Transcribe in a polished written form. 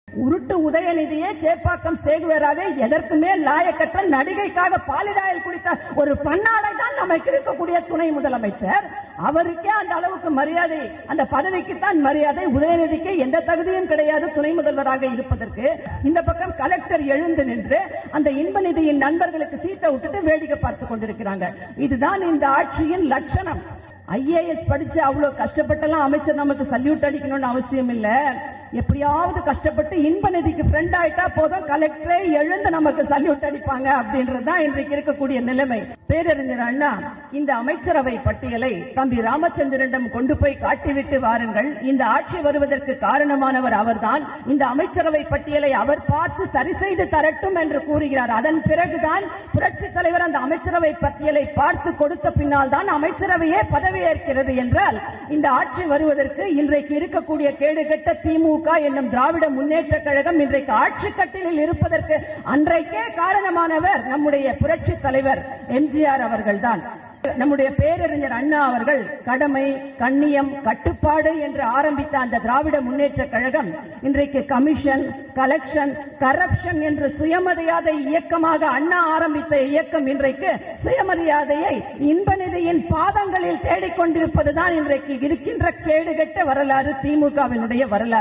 உருட்டு உதயநிதியே சேப்பாக்கம் சேகுவேராவே எதற்குமே லாயக்கற்ற நடிகைக்காக பாலிடாயில் குடித்த ஒரு பன்னாடை தான் நமக்கு இருக்கக்கூடிய துணை முதலமைச்சர். அவருக்கே அந்த அளவுக்கு மரியாதை, அந்த பதவிக்குத்தான் மரியாதை. உதயநிதிக்கு எந்த தகுதியும் கிடையாது துணை முதல்வராக இருப்பதற்கு. இந்த பக்கம் கலெக்டர் எழுந்து நின்று அந்த இன்ப நிதியின் நண்பர்களுக்கு சீட்டை விட்டுட்டு வேடிக்கை பார்த்துக் கொண்டிருக்கிறாங்க. இதுதான் இந்த ஆட்சியின் லட்சணம். IAS படிச்சு அவ்வளவு கஷ்டப்பட்டெல்லாம் அமைச்சர் நமக்கு சல்யூட் அடிக்கணும்னு அவசியம் இல்ல. எப்படியாவது கஷ்டப்பட்டு இன்ப நிதிக்கு ஃப்ரெண்ட் ஆயிட்டா போதும், கலெக்டரே எழுந்து நமக்கு சல்யூட் அடிப்பாங்க அப்படின்றதுதான் இன்றைக்கு இருக்கக்கூடிய நிலைமை. பேரறிஞர் அண்ணா இந்த அமைச்சரவை பட்டியலை தம்பி ராமச்சந்திரனிடம் கொண்டு போய் காட்டிவிட்டு வாருங்கள், இந்த ஆட்சி வருவதற்கு காரணமானவர் அவர்தான், இந்த அமைச்சரவை பட்டியலை அவர் பார்த்து சரி செய்து தரட்டும் என்று கூறுகிறார். அதன் பிறகுதான் புரட்சி தலைவர் அந்த அமைச்சரவை பட்டியலை பார்த்து கொடுத்த பின்னால் தான் அமைச்சரவையே பதவியேற்கிறது என்றால் இந்த ஆட்சி வருவதற்கு இன்றைக்கு இருக்கக்கூடிய கேடுகெட்ட திமுக என்னும் திராவிட முன்னேற்ற கழகம் இன்றைக்கு ஆட்சி கட்டிலில் இருப்பதற்கு அன்றைக்கே காரணமானவர் நம்முடைய புரட்சி தலைவர் எம்ஜிஆர் அவர்கள்தான். நம்முடைய பேரறிஞர் அண்ணா அவர்கள் கடமை, கண்ணியம், கட்டுப்பாடு என்று ஆரம்பித்த அந்த திராவிட முன்னேற்ற கழகம் இன்றைக்கு கமிஷன், கலெக்ஷன், கரப்ஷன் என்று சுயமரியாதை இயக்கமாக அண்ணா ஆரம்பித்த இயக்கம் இன்றைக்கு சுயமரியாதையை இன்ப நிதியின் பாதங்களில் தேடிக்கொண்டிருப்பதுதான் இன்றைக்கு இருக்கின்ற கேடுகெட்ட வரலாறு திமுகவினுடைய வரலாறு.